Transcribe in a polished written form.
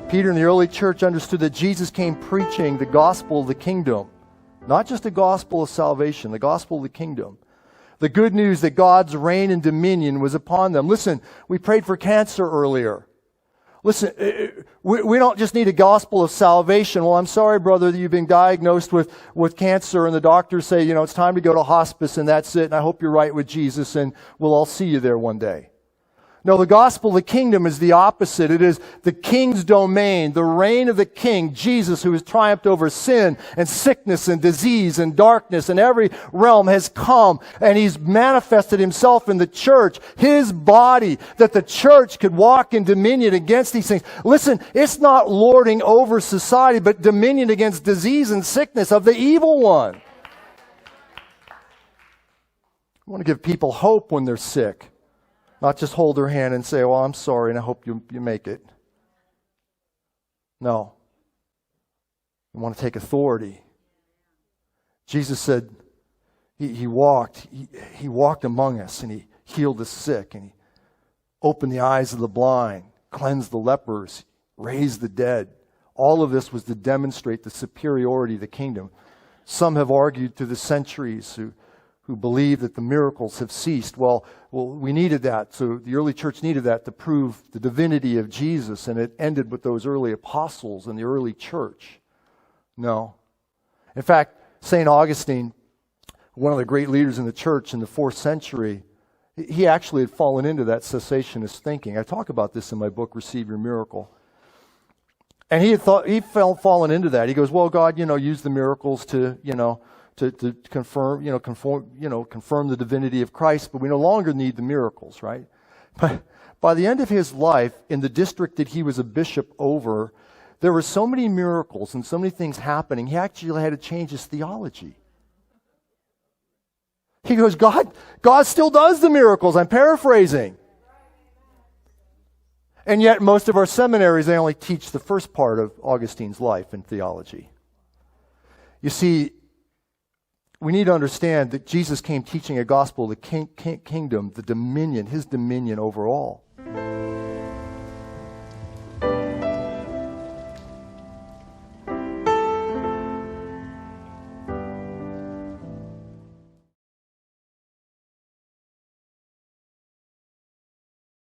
Peter and the early church understood that Jesus came preaching the gospel of the kingdom. Not just the gospel of salvation, the gospel of the kingdom. The good news that God's reign and dominion was upon them. Listen, we prayed for cancer earlier. Listen, we don't just need a gospel of salvation. Well, I'm sorry, brother, that you've been diagnosed with cancer and the doctors say, it's time to go to hospice and that's it. And I hope you're right with Jesus and we'll all see you there one day. No, the gospel of the kingdom is the opposite. It is the king's domain, the reign of the king, Jesus, who has triumphed over sin and sickness and disease and darkness, and every realm has come, and he's manifested himself in the church, his body, that the church could walk in dominion against these things. Listen, it's not lording over society, but dominion against disease and sickness of the evil one. I want to give people hope when they're sick. Not just hold their hand and say, well, I'm sorry and I hope you make it. No. You want to take authority. Jesus said he walked among us and he healed the sick and he opened the eyes of the blind, cleansed the lepers, raised the dead. All of this was to demonstrate the superiority of the kingdom. Some have argued through the centuries who believe that the miracles have ceased. Well, we needed that. So the early church needed that to prove the divinity of Jesus, and it ended with those early apostles and the early church. No. In fact, St. Augustine, one of the great leaders in the church in the 4th century, he actually had fallen into that cessationist thinking. I talk about this in my book, Receive Your Miracle. And he fallen into that. He goes, well, God, used the miracles to confirm the divinity of Christ, but we no longer need the miracles, right? But by the end of his life, in the district that he was a bishop over, there were so many miracles and so many things happening, he actually had to change his theology. He goes, God still does the miracles. I'm paraphrasing. And yet most of our seminaries, they only teach the first part of Augustine's life in theology. You see, we need to understand that Jesus came teaching a gospel of the kingdom, the dominion, his dominion over all.